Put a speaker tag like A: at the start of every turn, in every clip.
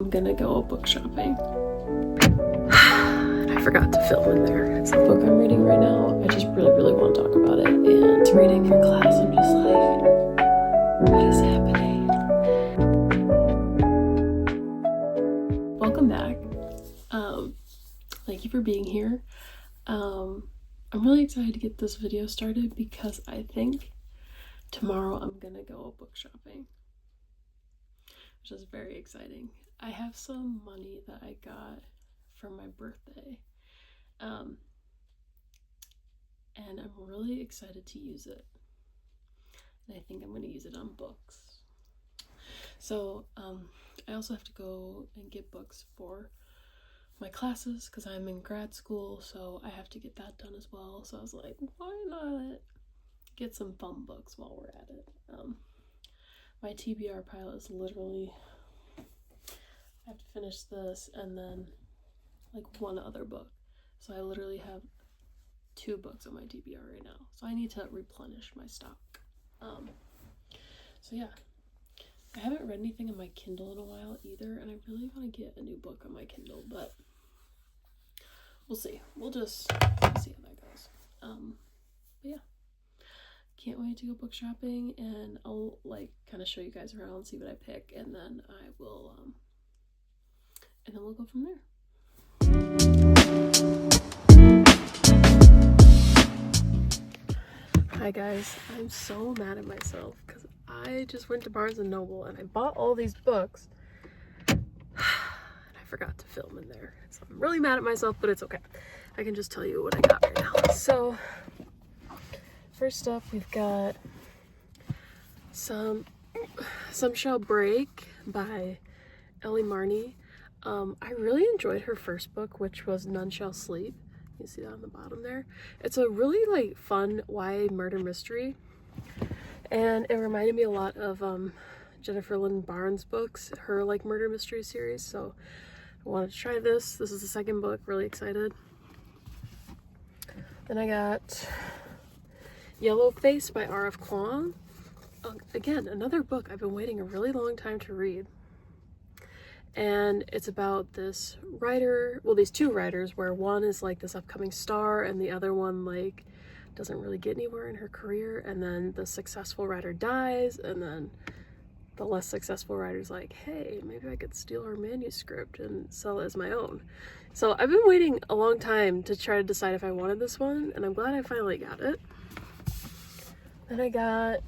A: I'm gonna go book shopping. I forgot to film in there. It's the book I'm reading right now. I just really want to talk about it. And it's reading for class. I'm just like, what is happening? Welcome back. Thank you for being here. I'm really excited to get this video started because I think tomorrow I'm gonna go book shopping, which is very exciting. I have some money that I got for my birthday, and I'm really excited to use it, and I think I'm going to use it on books. So I also have to go and get books for my classes because I'm in grad school, so I have to get that done as well. So I was like, why not get some fun books while we're at it? My TBR pile is literally, I have to finish this and then like one other book. So I literally have 2 books on my TBR right now. So I need to replenish my stock. So yeah, I haven't read anything on my Kindle in a while either, and I really want to get a new book on my Kindle, but we'll see. We'll just see how that goes. But yeah, can't wait to go book shopping, and I'll like kind of show you guys around, see what I pick, and then I will and then we'll go from there. Hi guys, I'm so mad at myself because I just went to Barnes & Noble and I bought all these books and I forgot to film in there. So I'm really mad at myself, but it's okay. I can just tell you what I got right now. So first up, we've got Some Shall Break by Ellie Marney. I really enjoyed her first book, which was None Shall Sleep. You see that on the bottom there? It's a really like fun YA murder mystery, and it reminded me a lot of Jennifer Lynn Barnes' books, her like murder mystery series. So I wanted to try this. This is the second book. Really excited. Then I got Yellow Face by R.F. Kuang. Again, another book I've been waiting a really long time to read. And it's about this writer, well, these 2 writers, where one is like this upcoming star and the other one like doesn't really get anywhere in her career, and then the successful writer dies, and then the less successful writer's like, hey, maybe I could steal her manuscript and sell it as my own. So I've been waiting a long time to try to decide if I wanted this one, and I'm glad I finally got it. Then I got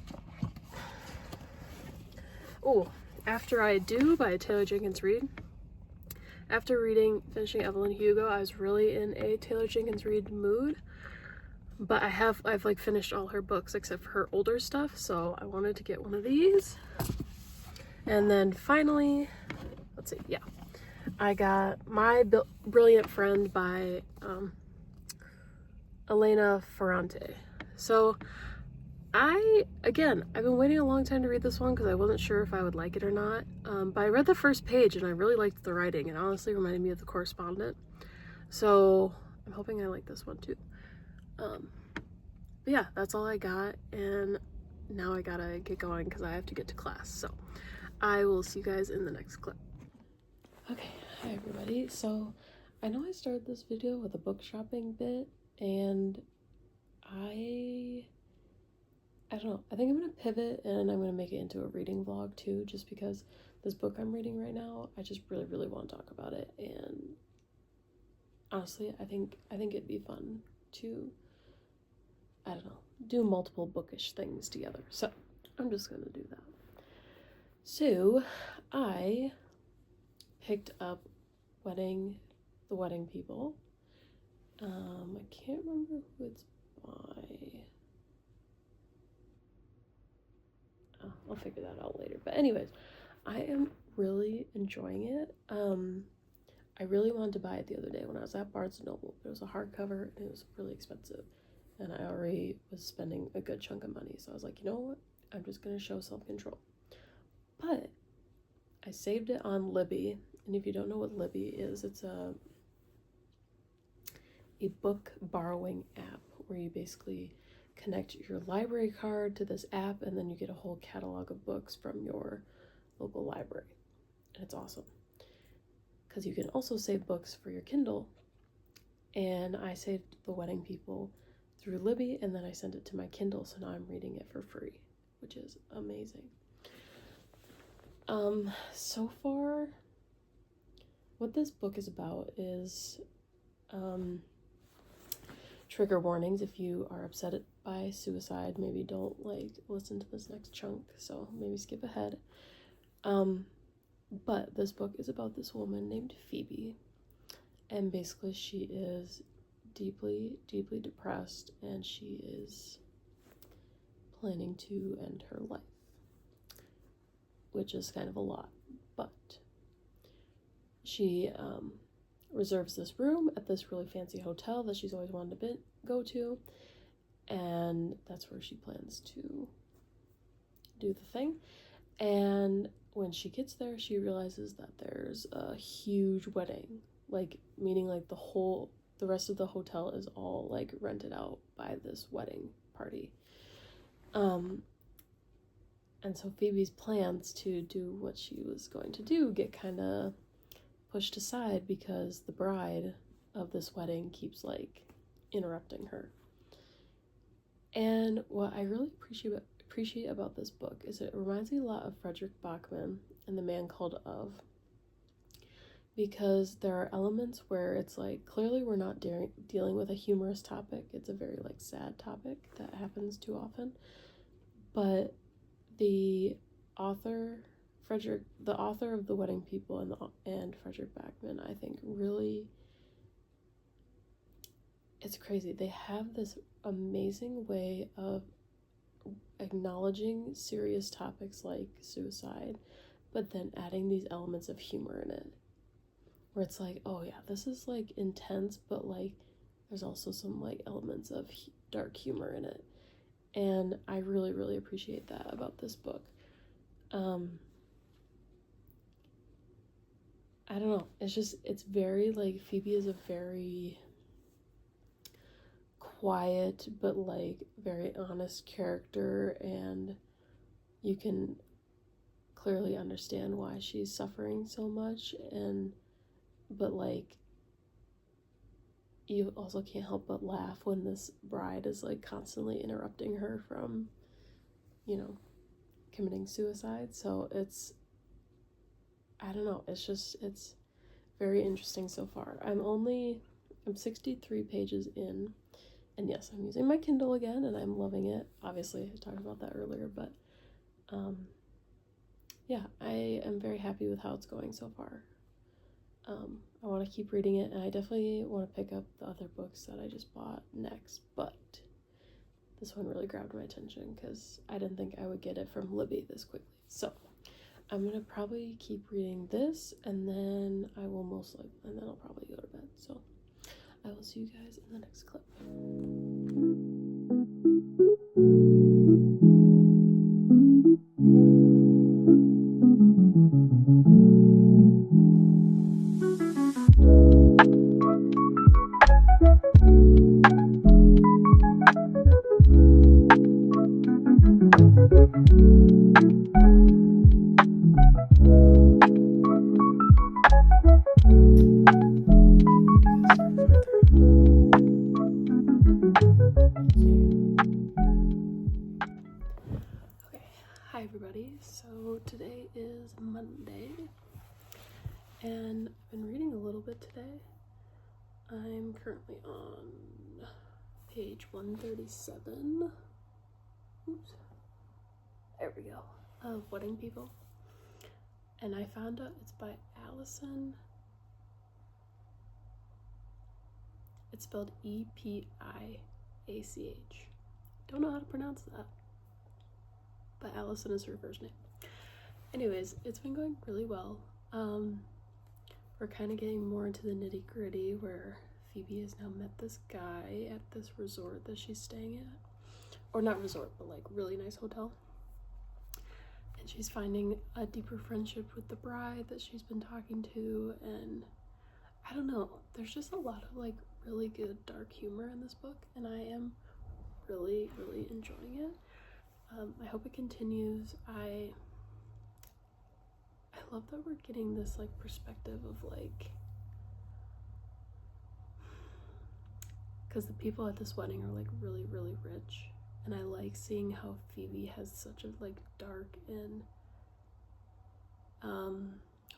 A: After I Do by Taylor Jenkins Reid. After finishing Evelyn Hugo, I was really in a Taylor Jenkins Reid mood, but I've like finished all her books except for her older stuff, so I wanted to get one of these. And then finally, let's see, yeah, I got My Brilliant Friend by Elena Ferrante. So I've been waiting a long time to read this one because I wasn't sure if I would like it or not, but I read the first page and I really liked the writing. It honestly reminded me of The Correspondent, so I'm hoping I like this one too. But yeah, that's all I got, and now I gotta get going because I have to get to class, so I will see you guys in the next clip. Okay, hi everybody. So I know I started this video with a book shopping bit, and I don't know, I think I'm gonna pivot and I'm gonna make it into a reading vlog too, just because this book I'm reading right now, I just really want to talk about it, and honestly, I think it'd be fun to, I don't know, do multiple bookish things together. So I'm just gonna do that. So I picked up The Wedding People. I can't remember who it's by. I'll figure that out later. But anyways, I am really enjoying it. I really wanted to buy it the other day when I was at Barnes & Noble. It was a hardcover and it was really expensive. And I already was spending a good chunk of money. So I was like, you know what? I'm just going to show self-control. But I saved it on Libby. And if you don't know what Libby is, it's a book borrowing app where you basically connect your library card to this app, and then you get a whole catalog of books from your local library, and it's awesome. because you can also save books for your Kindle. And I saved The Wedding People through Libby, and then I sent it to my Kindle, so now I'm reading it for free, which is amazing. So far, what this book is about is trigger warnings. If you are upset by suicide, maybe don't listen to this next chunk, so maybe skip ahead. But this book is about this woman named Phoebe, and basically she is deeply, deeply depressed, and she is planning to end her life, which is kind of a lot. But she reserves this room at this really fancy hotel that she's always wanted to go to, and that's where she plans to do the thing. And when she gets there, she realizes that there's a huge wedding, meaning the rest of the hotel is all rented out by this wedding party. And so Phoebe's plans to do what she was going to do get kind of pushed aside because the bride of this wedding keeps interrupting her. And what I really appreciate about this book is it reminds me a lot of Frederick Bachman and The Man Called Of, because there are elements where it's clearly we're not dealing with a humorous topic. It's a very sad topic that happens too often, but the author of The Wedding People and Frederick Bachman, I think, really, it's crazy. They have this amazing way of acknowledging serious topics like suicide, but then adding these elements of humor in it, where it's oh yeah, this is intense, but there's also some elements of dark humor in it. And I really, really appreciate that about this book. I don't know. It's very Phoebe is a very quiet but very honest character, and you can clearly understand why she's suffering so much, but you also can't help but laugh when this bride is constantly interrupting her from committing suicide. So I don't know, it's very interesting so far. I'm 63 pages in, and yes, I'm using my Kindle again, and I'm loving it. Obviously, I talked about that earlier, but yeah, I am very happy with how it's going so far. I want to keep reading it, and I definitely want to pick up the other books that I just bought next, but this one really grabbed my attention because I didn't think I would get it from Libby this quickly. So I'm gonna probably keep reading this, and then I'll probably go to bed. So I will see you guys in the next clip. Hi everybody, so today is Monday, and I've been reading a little bit today. I'm currently on page 137, oops, there we go, of Wedding People, and I found out it's by Allison, it's spelled Epiach, don't know how to pronounce that, but Allison is her first name. Anyways, it's been going really well. We're kind of getting more into the nitty gritty, where Phoebe has now met this guy at this resort that she's staying at, or not resort, but really nice hotel, and she's finding a deeper friendship with the bride that she's been talking to, and I don't know, there's just a lot of really good dark humor in this book, and I am really, really enjoying it. I hope it continues. I love that we're getting this like perspective of like, because the people at this wedding are like really, really rich, and I like seeing how Phoebe has such a like dark and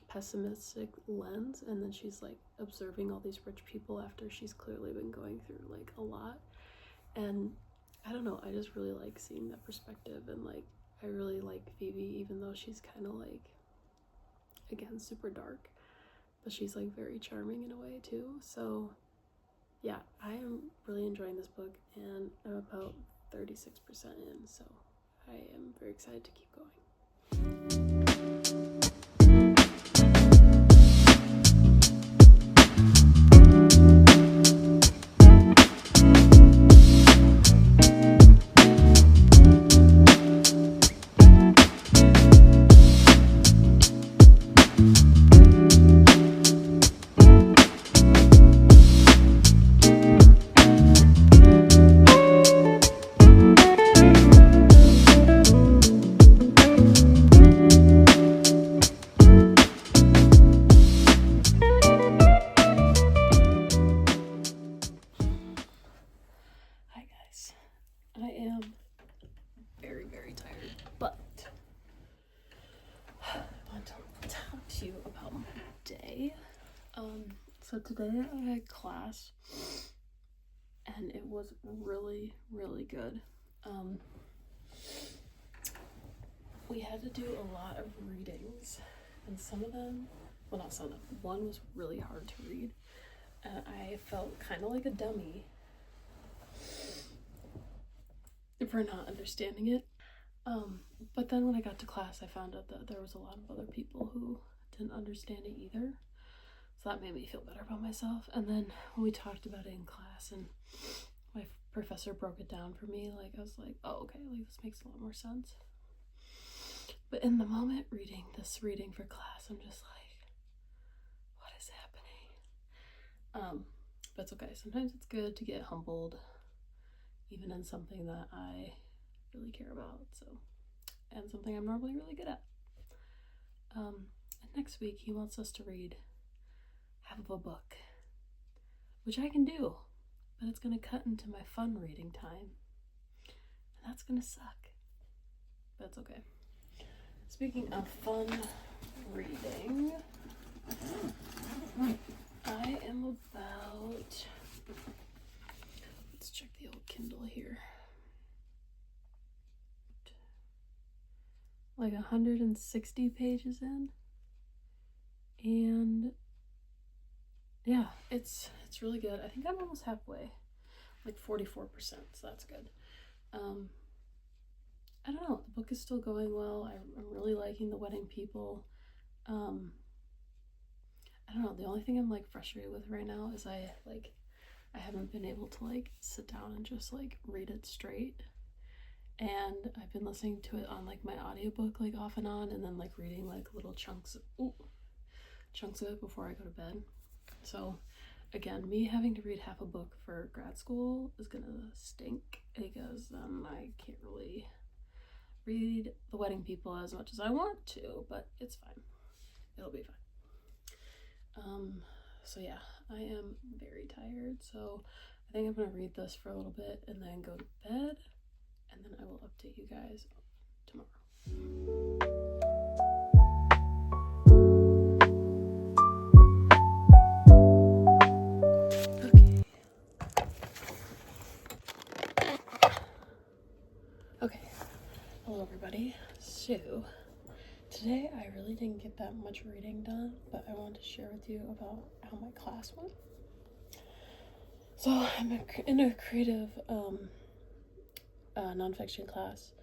A: pessimistic lens, and then she's like observing all these rich people after she's clearly been going through like a lot. And I don't know, I just really like seeing that perspective, and like I really like Phoebe, even though she's kind of like, again, super dark, but she's like very charming in a way too. So yeah, I am really enjoying this book, and I'm about 36% in, so I am very excited to keep going. I am very, very tired, but I want to talk to you about my day. So today I had class, and it was really, really good. We had to do a lot of readings, and some of them, well, not some of them, one was really hard to read, and I felt kind of like a dummy for not understanding it. But then when I got to class, I found out that there was a lot of other people who didn't understand it either. So that made me feel better about myself. And then when we talked about it in class and my professor broke it down for me, like I was like, oh, okay, like this makes a lot more sense. But in the moment reading this reading for class, I'm just like, what is happening? But it's okay. Sometimes it's good to get humbled, even in something that I really care about, so, and something I'm normally really good at. And next week he wants us to read half of a book, which I can do, but it's gonna cut into my fun reading time, and that's gonna suck, but it's okay. Speaking of fun reading, I am about, let's check the old Kindle here, like 160 pages in, and yeah, it's really good. I think I'm almost halfway, like 44%, so that's good. I don't know, the book is still going well. I'm really liking the wedding people. I don't know, the only thing I'm like frustrated with right now is I haven't been able to like sit down and just like read it straight. And I've been listening to it on like my audiobook like off and on, and then like reading like little chunks of it before I go to bed. So again, me having to read half a book for grad school is gonna stink, because then I can't really read The Wedding People as much as I want to, but it's fine. It'll be fine. So yeah, I am very tired, so I think I'm gonna read this for a little bit and then go to bed, and then I will update you guys tomorrow. Okay. Hello everybody. So today I really didn't get that much reading done, but I wanted to share with you about how my class went. So I'm in a creative nonfiction class,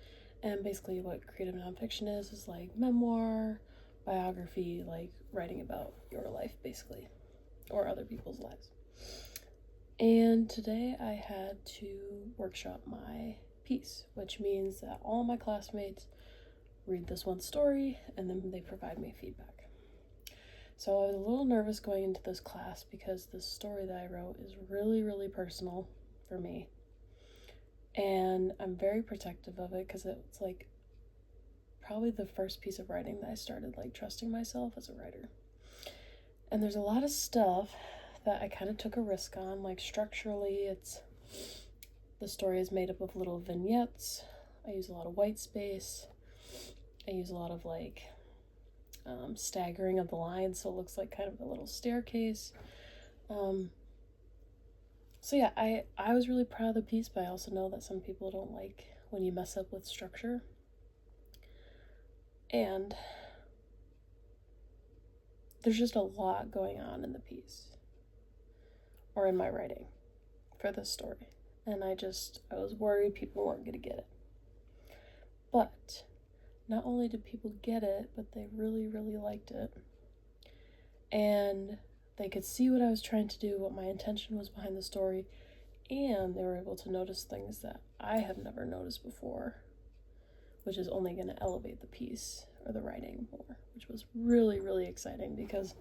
A: and basically what creative nonfiction is like memoir, biography, like writing about your life basically, or other people's lives. And today I had to workshop my piece, which means that all my classmates read this one story and then they provide me feedback. So I was a little nervous going into this class because this story that I wrote is really, really personal for me. And I'm very protective of it because it's like probably the first piece of writing that I started like trusting myself as a writer. And there's a lot of stuff that I kind of took a risk on. Like structurally, the story is made up of little vignettes. I use a lot of white space. I use a lot of like staggering of the lines, so it looks like kind of a little staircase. So yeah, I was really proud of the piece, but I also know that some people don't like when you mess up with structure. And there's just a lot going on in the piece, or in my writing for this story. And I was worried people weren't going to get it. But not only did people get it, but they really, really liked it. And they could see what I was trying to do, what my intention was behind the story, and they were able to notice things that I have never noticed before, which is only going to elevate the piece or the writing more, which was really, really exciting because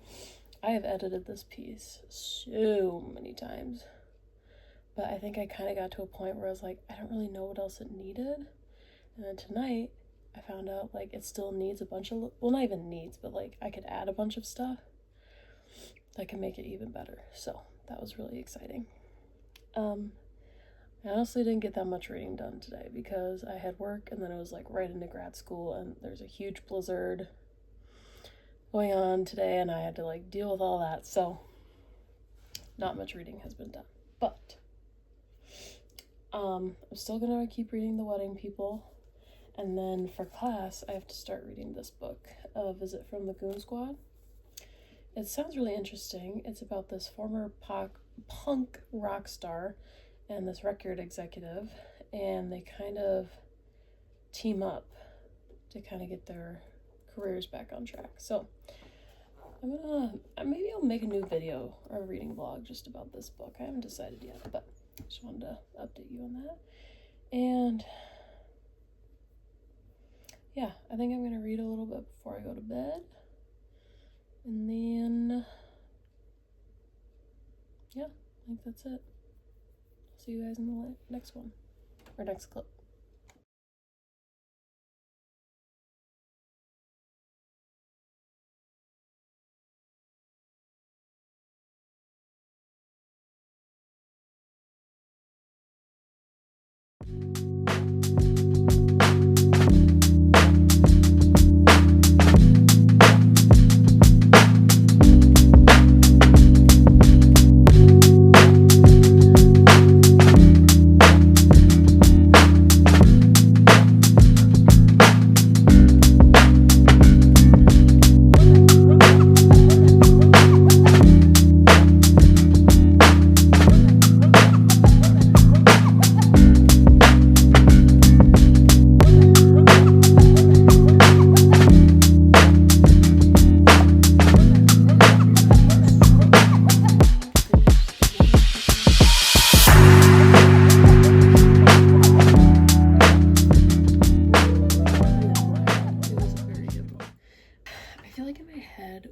A: I have edited this piece so many times. But I think I kind of got to a point where I was like, I don't really know what else it needed. And then tonight, I found out like it still needs a bunch of, well, not even needs, but like I could add a bunch of stuff that can make it even better. So that was really exciting. I honestly didn't get that much reading done today because I had work and then it was like right into grad school and there's a huge blizzard going on today and I had to like deal with all that. So not much reading has been done, but I'm still gonna keep reading The Wedding People. And then for class, I have to start reading this book, A Visit from the Goon Squad. It sounds really interesting. It's about this former punk rock star and this record executive, and they kind of team up to kind of get their careers back on track. So maybe I'll make a new video or a reading vlog just about this book. I haven't decided yet, but I just wanted to update you on that. And yeah, I think I'm going to read a little bit before I go to bed. And then, yeah, I think that's it. See you guys in the next one, or next clip.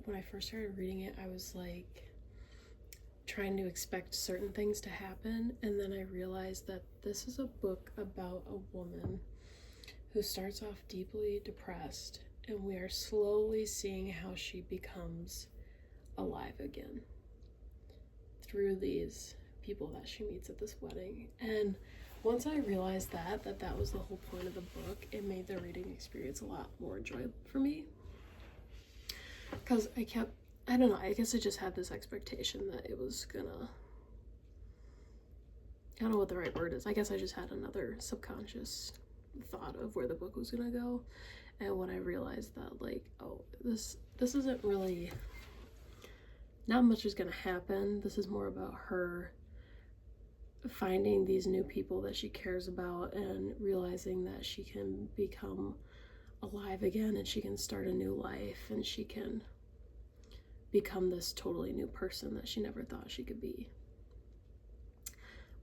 A: When I first started reading it, I was like trying to expect certain things to happen, and then I realized that this is a book about a woman who starts off deeply depressed, and we are slowly seeing how she becomes alive again through these people that she meets at this wedding. And once I realized that was the whole point of the book, it made the reading experience a lot more enjoyable for me. Because I don't know, I guess I just had this expectation that it was gonna, I don't know what the right word is. I guess I just had another subconscious thought of where the book was gonna go. And when I realized that, like, oh, this isn't really, not much is gonna happen. This is more about her finding these new people that she cares about and realizing that she can become alive again and she can start a new life and she can become this totally new person that she never thought she could be,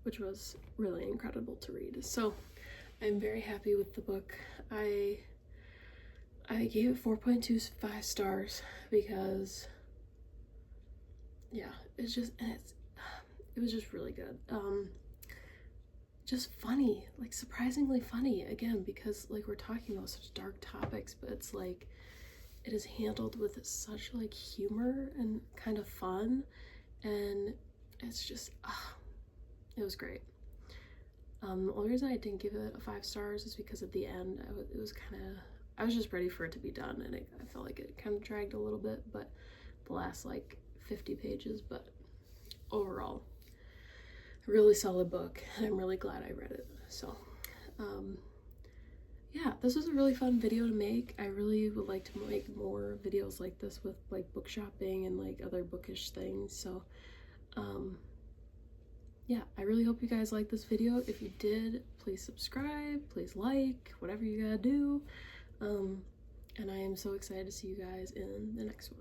A: which was really incredible to read. So I'm very happy with the book. I gave it 4.25 stars because yeah, it was just really good. just funny, like surprisingly funny, again, because like we're talking about such dark topics, but it's like it is handled with such like humor and kind of fun, and it's just it was great. The only reason I didn't give it a 5 stars is because at the end it was kind of, I was just ready for it to be done, and I felt like it kind of dragged a little bit, but the last like 50 pages, but overall a really solid book, and I'm really glad I read it. So yeah, this was a really fun video to make. I really would like to make more videos like this with like book shopping and like other bookish things. So yeah, I really hope you guys liked this video. If you did, please subscribe, please like, whatever you gotta do. And I am so excited to see you guys in the next one.